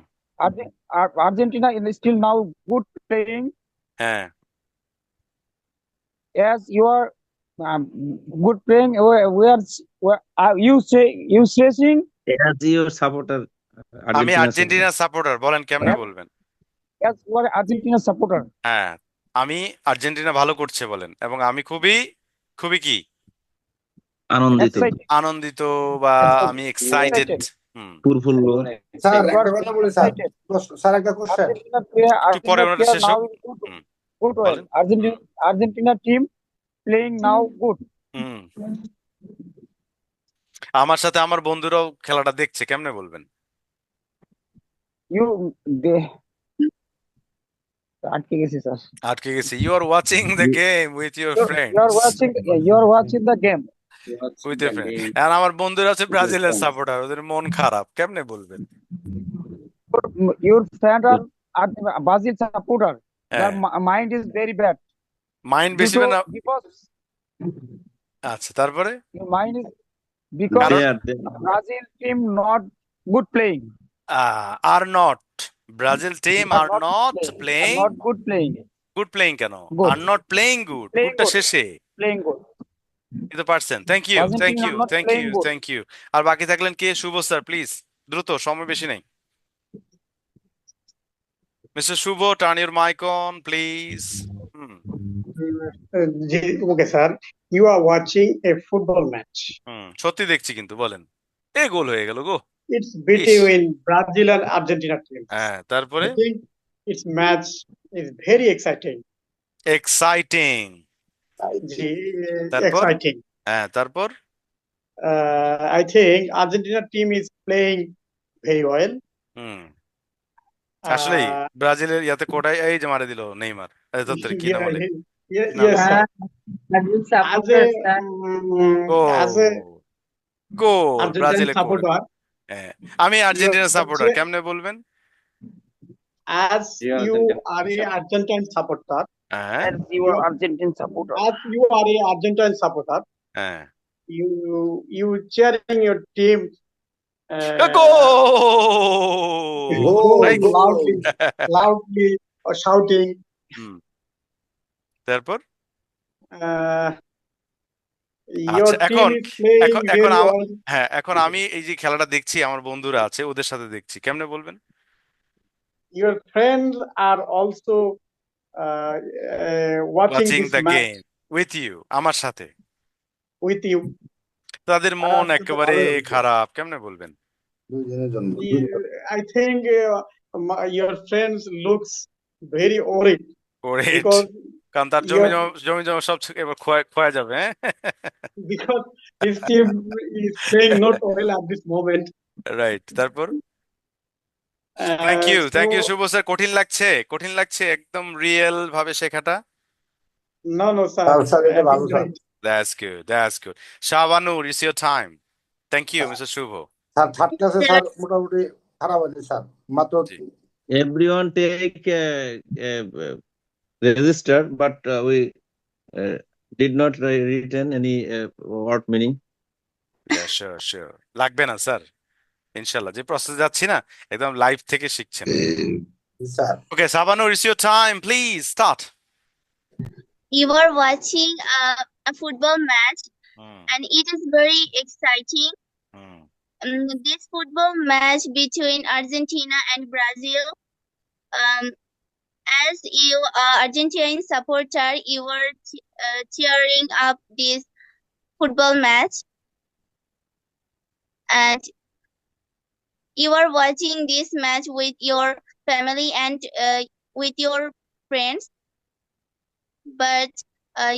Argentina is still now good playing. হ্যাঁ, As you are good playing, you saying As your supporter, আমি Argentina Argentina supporter. বলেন, কেমনে বলবেন? as you are Argentina supporter. হ্যাঁ, আমি Argentina ভালো করছে বলেন, এবং আমি খুবই খুবই কি আনন্দিত, আনন্দিত, বা আমি এক্সাইটেড। ফুরফুল্ল। স্যার একটা কথা বলি স্যার, স্যার একটা কোশ্চেন। একটু পরে ওনাটা শেষ হোক। Good well. Argentina team playing now good. হুম, আমার সাথে আমার বন্ধুরাও খেলাটা দেখছে, কেমনে বলবেন? আটকে গেছি স্যার। আটকে গেছি। You are watching the game with your friends. You are watching the game. With your friend. আর আমার বন্ধুরা হচ্ছে ব্রাজিলের সাপোর্টার, ওদের মন খারাপ, কেমনে বলবেন? Your friends are Brazil supporter. Their mind is very bad. Mind বেশি না? Because আচ্ছা, তারপরে your mind is because Brazil team not good playing. Are not Brazil team are not playing Not good playing. good playing কেন? Good. Are not playing good. Playing গুডটা good. শেষে Playing good. কিন্তু পারছেন। Thank you, Brazil thank team you, are not thank playing you, good. Thank you. আর বাকি থাকলেন কে? শুভ sir, please দ্রুত, সময় বেশি নেই। Mister Shubho, turn your mic on please. Okay, sir. You are watching a football match. সত্যি দেখছি, কিন্তু বলেন। গোল হয়ে গেল গো। It's between Brazil and Argentina team. হ্যাঁ, তারপরে I think its match is very exciting. Exciting. তারপর Exciting. হ্যাঁ, তারপর I think Argentina team is playing very well. আসলে ব্রাজিলের ইয়াতে কোটায় এই যে মারে দিল নেইমার, কি নাম বলে? Yes, sir. Brazil supporter. আমি আর্জেন্টিনা সাপোর্টার, কেমনে বলবেন? As you are a Argentine supporter. As you are Argentine supporter. As you are a Argentine supporter. হ্যাঁ, you cheering your team. Loudly or shouting. তারপর Your আচ্ছা, team is playing এখন very well. হ্যাঁ, এখন আমি এই যে খেলাটা দেখছি, আমার বন্ধুরা আছে, ওদের সাথে দেখছি, কেমনে বলবেন? Your friends are also watching watching this the match game with you, আমার সাথে। with you. তাদের মন সেটা একেবারে ভালো হয়েছে। খারাপ, কেমনে বলবেন? দুইজনের জন্য I think your friends looks very worried ওরে, because কারণ তার জমি your জমি জমা সব এবার খোয়া যাবে, হ্যাঁ। because his team is playing not well at this moment. Right, তারপর thank you So Shubho sir. কঠিন লাগছে একদম রিয়েল ভাবে শেখাটা। no sir, স্যার এটা that ভালো is sir. right. That's good. Shabanur, it's your time. Thank you, Mr. Shubho. Sir third ক্লাসে sir মোটামুটি খারাপ হয়েছে স্যার, মাত্র জি। Everyone take register, but we did not written any word meaning. Yeah, sure. লাগবে না sir, ইনশাআল্লাহ। যে process যাচ্ছি না, একদম লাইভ থেকে শিখছেন। Sir Okay, Shabanur, it's your time. Please start. You are watching a football match, and it is very exciting. This football match between Argentina and Brazil. As you are Argentine supporter, you are cheering up this football match, and you are watching this match with your family and with your friends. But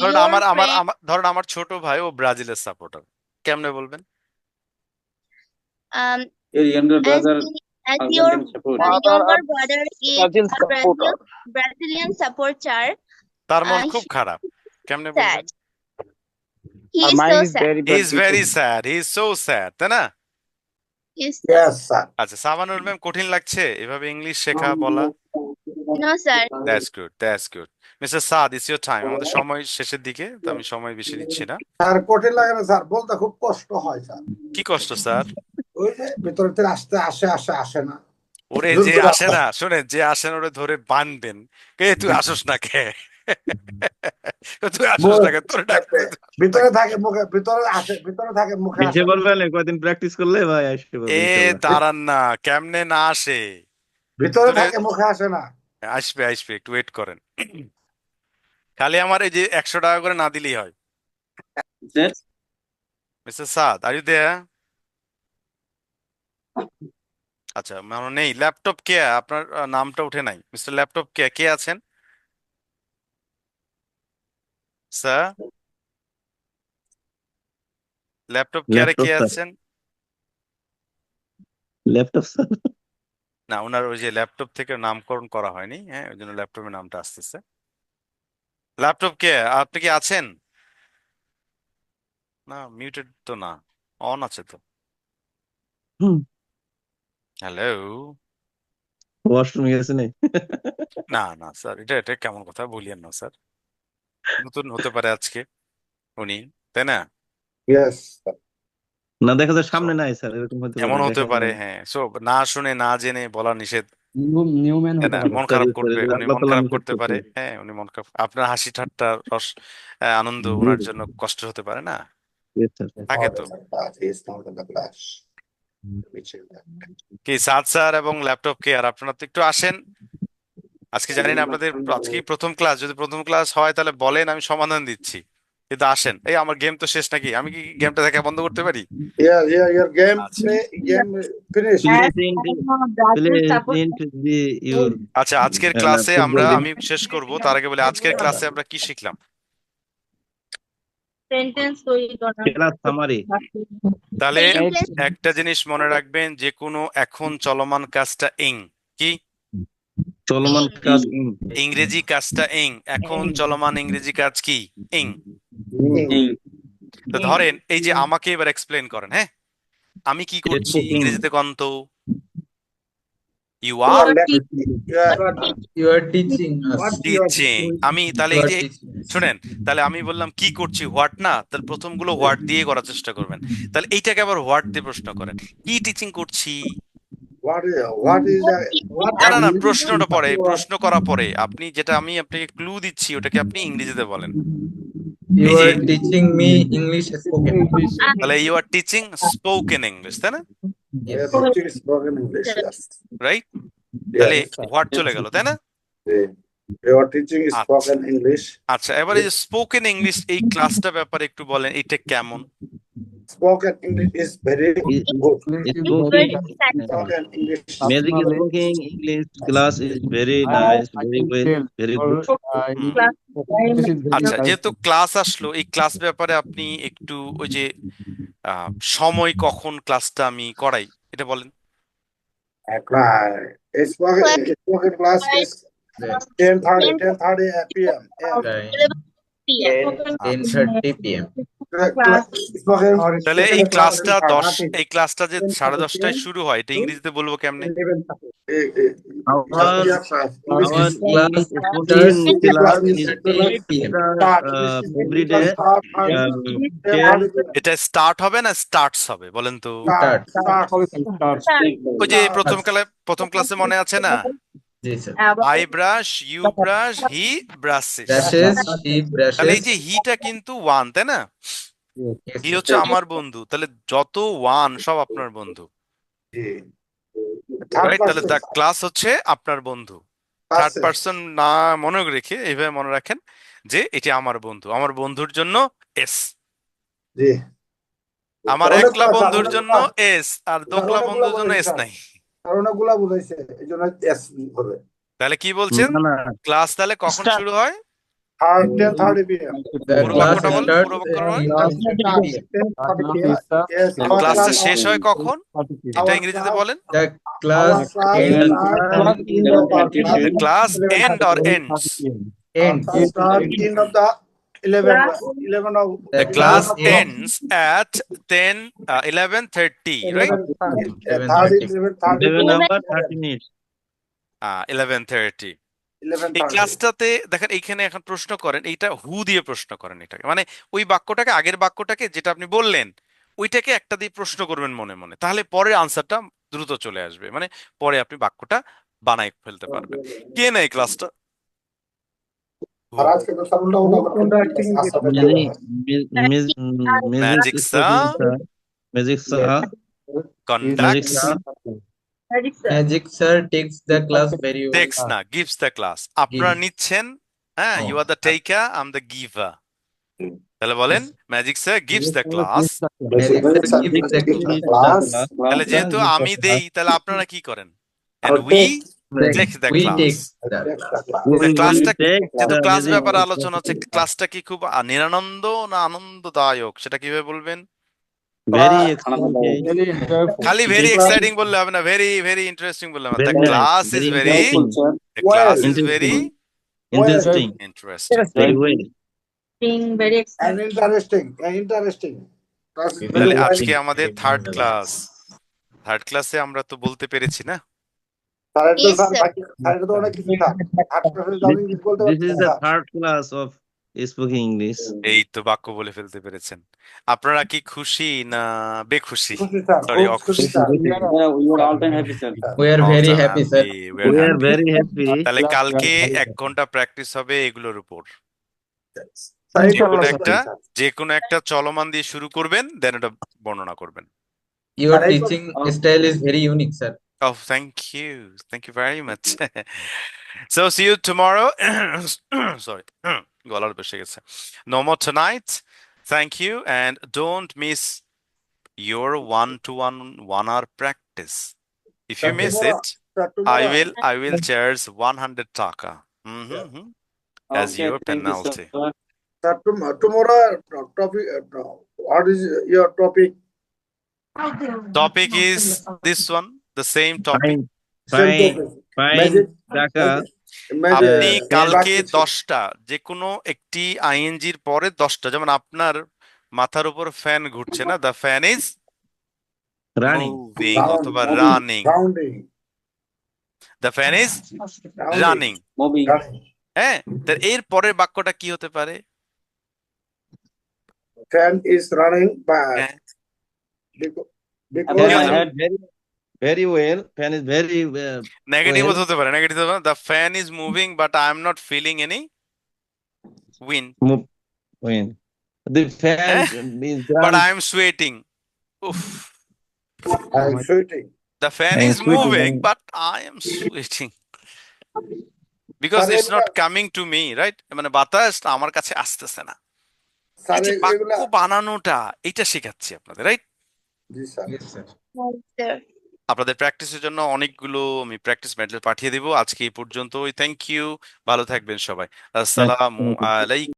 ধরুন your আমার friend, ধরুন আমার ছোট ভাই ও ব্রাজিলের supporter, কেমনে বলবেন? Your younger as brother as your Argentine support. younger brother is Brazil a supporter. Brazilian supporter, তার মন he খুব খারাপ, কেমনে sad. বলবেন? He Our is mind so is sad. very He bad is very sad. He is so sad, তাই না? Yes, sir. Yes sir. আচ্ছা, সাবানুর ma'am, কঠিন লাগছে এভাবে ইংলিশ শেখা বলা? No, sir. That's good. Mr. Saad, it's your time. আমাদের সময় শেষের দিকে, তো আমি সময় বেশি দিচ্ছি না। স্যার কঠিন লাগে না স্যার, বলতে খুব কষ্ট হয় স্যার। কি কষ্ট স্যার? ওই যে ভিতরে থেকে আসে না। ওরে যে আসে না, শোনেন, যে আসে না ওরে ধরে বানবেন, কে তুই আসস না কে? তুই আসস না কে? তোর ডাকতে ভিতরে থাকে মুখে, ভিতরে থাকে মুখে এসে বলবেন কয়েকদিন প্র্যাকটিস করলে ভাই আসবে এ দাঁড়ান না, কেমনে না আসে? ভিতরে থাকে মুখে আসে না। আসবে, একটু ওয়েট করেন। খালি আমার এই যে 100 টাকা করে না দিলেই হয়। Mister Saad, are you there? আচ্ছা, মানে নেই। ল্যাপটপ কে? আপনার নামটা উঠে নাই। মিস্টার ল্যাপটপ কে আছেন স্যার? ল্যাপটপ কেয়ারে কে আছেন? ল্যাপটপ স্যার না, ওনার ওই যে ল্যাপটপ থেকে নামকরণ করা হয়নি, হ্যাঁ, ওই জন্য ল্যাপটপের নামটা আসতেছে। ল্যাপটপ কে? আপনি কি আছেন? না, মিউটেড তো না, অন আছে তো। হ্যালো? ওয়াশরুমে গেছে নাই? না স্যার, এটা কেমন কথা বলিয়েন না স্যার। নতুন হতে পারে আজকে উনি, তাই না? ইয়েস না, দেখা যায় সামনে নাই স্যার, এরকম হতে পারে, এমন হতে দেখা পারে, যায়। হ্যাঁ। সো না শুনে না জেনে বলা নিষেধ, নিউম্যান তাই হতে না? পারে। মন Sorry, খারাপ sorry, করবে, উনি আল্লাহ মন তাআলা খারাপ নিষেধ করতে পারে, করছে। হ্যাঁ, উনি মন খারাপ। আপনার হাসি ঠাট্টা রস আনন্দ ওনার জন্য কষ্ট হতে পারে না? Yes, sir. থাকে তো। কি সাদ স্যার এবং ল্যাপটপ কে, আর আপনারা তো একটু আসেন। আজকে জানি না আপনাদের আজকে প্রথম ক্লাস, যদি প্রথম ক্লাস হয় তাহলে বলেন, আমি সমাধান দিচ্ছি, কিন্তু আসেন। এই আমার গেম তো শেষ নাকি? আমি কি গেমটা দেখা বন্ধ করতে পারি? your game আচ্ছা। finish. আচ্ছা, আজকের ক্লাসে আমি শেষ করব, তার আগে বলে আজকের ক্লাসে আমরা কি শিখলাম? Sentence তৈরি করা। সামারি। তাহলে একটা জিনিস মনে রাখবেন, যে কোনো এখন চলমান কাজটা কি চলমান কাজ ইংরেজি কাজটা এখন চলমান ইংরেজি কাজ কি? তো ধরেন এই যে আমাকে এবার এক্সপ্লেন করেন, হ্যাঁ, আমি কি করছি ইংরেজিতে কন্ত? You are teaching us. Teaching. আমি তাহলে এই যে শুনেন, তাহলে আমি বললাম কি করছি, হোয়াট না, তাহলে প্রথমগুলো হোয়াট দিয়ে করার চেষ্টা করবেন। তাহলে এইটাকে আবার হোয়াট দিয়ে প্রশ্ন করেন, কি টিচিং করছি? না, প্রশ্নটা পরে, প্রশ্ন করা পরে আপনি যেটা আমি আপনাকে ক্লু দিচ্ছি ওটাকে আপনি ইংরেজিতে বলেন। You এই যে are teaching me English spoken. English. তাহলে you are teaching spoken English, তাই না? We are Yes. teaching spoken English. Yes. Right? তাহলে Yes. হোয়াট চলে গেল, তাই না? We are teaching spoken English. আচ্ছা, এবার এই যে স্পোকেন ইংলিশ এই ক্লাসটা ব্যাপারে একটু বলেন, এটা কেমন? Spoken English is very good. Very exciting. Spoken English. Magic speaking English class is very nice, very well, very good. English is very আচ্ছা, nice. যেহেতু ক্লাস আসলো, এই ক্লাস ব্যাপারে আপনি একটু ওই যে সময় কখন ক্লাসটা আমি করাই এটা বলেন। Spoken class is 10:30 p.m. Right. 11 p.m. 10:30 p.m. তাহলে এই ক্লাসটা যে 10:30টায় শুরু হয়, এটা ইংরেজিতে বলবো কেমনে? Our class is 8 p.m. Every day. 10. এটা স্টার্ট হবে না স্টার্টস হবে বলেন তো? ওই যে প্রথম ক্লাসে মনে আছে না? Yes, sir. I brush, you brush, he brushes. Brushes, he তাহলে এই brushes. যে হিটা কিন্তু ওয়ান, তাই না? Yes, হি sir. হচ্ছে আমার বন্ধু, তাহলে যত ওয়ান সব আপনার বন্ধু, রাইট? তাহলে দ্য ক্লাস হচ্ছে আপনার বন্ধু। থার্ড পার্সন না মনে রেখে এইভাবে মনে রাখেন যে এটি আমার বন্ধু, আমার বন্ধুর জন্য এস, আমার একলা বন্ধুর জন্য এস, আর দোকলা বন্ধুর জন্য এস নাই। কারণগুলা বুঝাইছে এই জন্য এস হবে। তাহলে কি বলছেন? না, ক্লাস তাহলে কখন শুরু হয়? 10:30 p.m. The পুরো class বাক্যটা বল, starts পুরো বাক্য বল। at 10:30 p.m. Yes, ক্লাসটা শেষ হয় কখন? এটা ইংরেজিতে বলেন। The class ends. The class end or ends? Ends. End of the 11 of The class ends at 11:30, right? 11:30 minutes. 11:30। এই ক্লাসটাতে দেখেন, এইখানে এখন প্রশ্ন করেন, এইটা হু দিয়ে প্রশ্ন করেন এটাকে, মানে ওই বাক্যটাকে, আগের বাক্যটাকে যেটা আপনি বললেন ওইটাকে একটা দিয়ে প্রশ্ন করবেন মনে মনে, তাহলে পরে আনসারটা দ্রুত চলে আসবে, মানে পরে আপনি বাক্যটা বানাই ফেলতে পারবেন। কে নেয় ক্লাসটা? Magic sir conducts, Magic sir takes the class very well. takes না, gives the class। আপনারা নিচ্ছেন, হ্যাঁ, you are the taker, I'm the giver। তাহলে বলেন magic sir gives the class। Magic sir gives the class. তাহলে যেহেতু আমি দেই, তাহলে আপনারা কি করেন? And we take the We class। take the ক্লাসটা, যেহেতু ক্লাস ব্যাপারে আলোচনা হচ্ছে, ক্লাসটা কি খুব নিরানন্দ না আনন্দদায়ক, সেটা কিভাবে বলবেন? Very exciting. খালি ভেরি এক্সাইটিং বললে হবে না, ভেরি ভেরি ইন্টারেস্টিং বললে হবে না। The class is very Interesting. Very well. Very and exciting. interesting. তাহলে আজকে আমাদের থার্ড ক্লাসে আমরা তো বলতে পেরেছি না? This is the third class of speaking English. এই তো বাক্য বলে ফেলতে পেরেছেন। আপনারা কি খুশি না বেখুশি? Sorry, অখুশি। We are all time happy, sir. We are very happy, sir. We are very happy. তাহলে কালকে 1 ঘন্টা প্র্যাকটিস হবে এগুলোর উপর। যে কোনো একটা চলমান দিয়ে শুরু করবেন, দেন এটা বর্ণনা করবেন। Your teaching style is very unique, sir. Oh, thank you very much. So see you tomorrow. Sorry, গলার বসে গেছে। No more tonight. Thank you, and don't miss your 1-to-1 1-hour practice. If you miss it, I will charge 100 taka as your penalty. Tomorrow topic. What is your topic? Topic is this one, the same topic. Fine. Dhaka. আপনি কালকে 10টা যে কোনো একটি আইএনজির পরে 10টা, যেমন আপনার মাথার উপর ফ্যান ঘুরছে না, দ্য ফ্যান ইজ মুভিং অথবা running, the fan is running. হ্যাঁ, তার এর পরের বাক্যটা কি হতে পারে? Fan is running, but Very well. Fan is very negative well. হতে পারে, the fan is moving but I am not feeling any wind. When the fan is But done, I am sweating. Oof. I'm shooting. The fan I'm is sweating. moving, but I am sweating. Because sir it's not এগুলা coming to me, right? মানে বাতাসটা আমার কাছে আসতেছে না। এই sir যে এগুলা বাক্য বানানোটা এটা শেখাচ্ছি আপনাদের, রাইট? জি স্যার Yes, sir. আপনাদের প্র্যাকটিসের জন্য অনেকগুলো আমি প্র্যাকটিস ম্যাটেরিয়াল পাঠিয়ে দিব। আজকে এই পর্যন্তই। Thank you. ভালো থাকবেন সবাই। আসসালামু আলাইকুম।